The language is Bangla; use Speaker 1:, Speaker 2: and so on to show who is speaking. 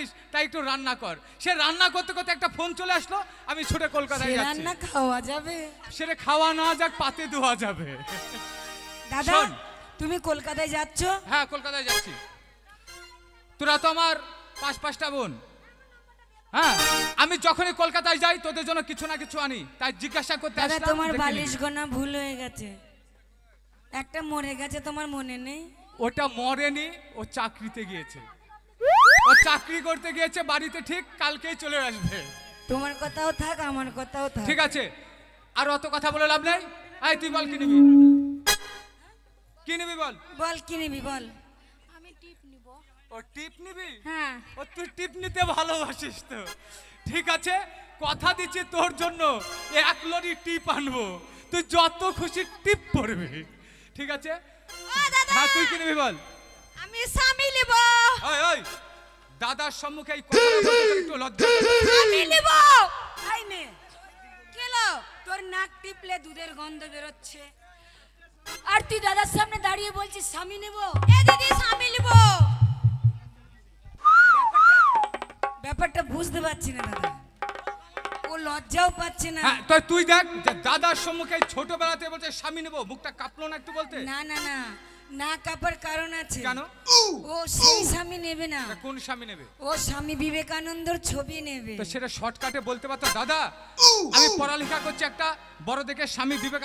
Speaker 1: আছিস তাই একটু রান্না কর। সে রান্না করতে করতে একটা ফোন চলে আসলো, আমি ছুটে কলকাতায় যাচ্ছি।
Speaker 2: রান্না খাওয়া যাবে?
Speaker 1: সেটা খাওয়া না যাক, পাতে ধোয়া যাবে।
Speaker 2: দাদা তুমি কলকাতায় যাচ্ছ?
Speaker 1: হ্যাঁ কলকাতায় যাচ্ছি। তোরা তো আমার পাঁচটা বোন। হ্যাঁ আমি যখনই কলকাতায় যাই তোদের জন্য কিছু না কিছু আনি, তাই জিজ্ঞাসা করতে
Speaker 2: দাদা
Speaker 1: আসলাম।
Speaker 2: তোমার বালিশ গোনা ভুল হয়ে গেছে, একটা মরে গেছে, তোমার মনে নেই?
Speaker 1: ওটা মরেনি, ও চাকরিতে গিয়েছে, ও চাকরি করতে গিয়েছে, বাড়িতে ঠিক কালকেই চলে আসবে।
Speaker 2: তোমার কথাও থাক, আমার কথাও থাক।
Speaker 1: ঠিক আছে, আর অত কথা বলে লাভ নেই। এই তুই বল কি নিবি, কি নিবি বল।
Speaker 2: বল কি নিবি বল।
Speaker 3: আমি টিপ নিব।
Speaker 1: ও টিপ নিবি?
Speaker 2: হ্যাঁ।
Speaker 1: ও তুই টিপ নিতে ভালোবাসিস তো, ঠিক আছে কথা দিচ্ছি তোর জন্য 1 লরি টিপ আনবো, তুই যত খুশি টিপ পড়বি, ঠিক আছে? হ্যাঁ তুই কি নিবি বল।
Speaker 3: আমি স্বামী নিব।
Speaker 1: ওই ওই দাদার সম্মুখে এই কথাটা বলতে একটু লজ্জা করে।
Speaker 3: আমি নিব।
Speaker 2: আই মে কেলো তোর নাক টিপলে দুধের গন্ধ বেরোচ্ছে, আর তুই দাদার সামনে দাঁড়িয়ে বলছিস স্বামী নেব।
Speaker 3: এ দিদি স্বামী নিব।
Speaker 2: ব্যাপারটা বুঝতে পারছি না দাদা, ও লজ্জাও পাচ্ছে না।
Speaker 1: হ্যাঁ তো তুই দেখ যে দাদার সম্মুখে ছোটবেলাতে বলছে স্বামী নেবো, মুখটা কাঁপলো না একটু বলতে?
Speaker 2: না না না, না কাপার কারণ আছে।
Speaker 1: কেন?
Speaker 2: ও সেই স্বামী নেবে না।
Speaker 1: কোন স্বামী নেবে?
Speaker 2: ও স্বামী বিবেকানন্দর ছবি নেবে।
Speaker 1: তো সেটা শর্টকাটে বলতে পারতো, দাদা আমি পড়ালেখা করছি, একটা বড় দেখে স্বামী বিবেকানন্দ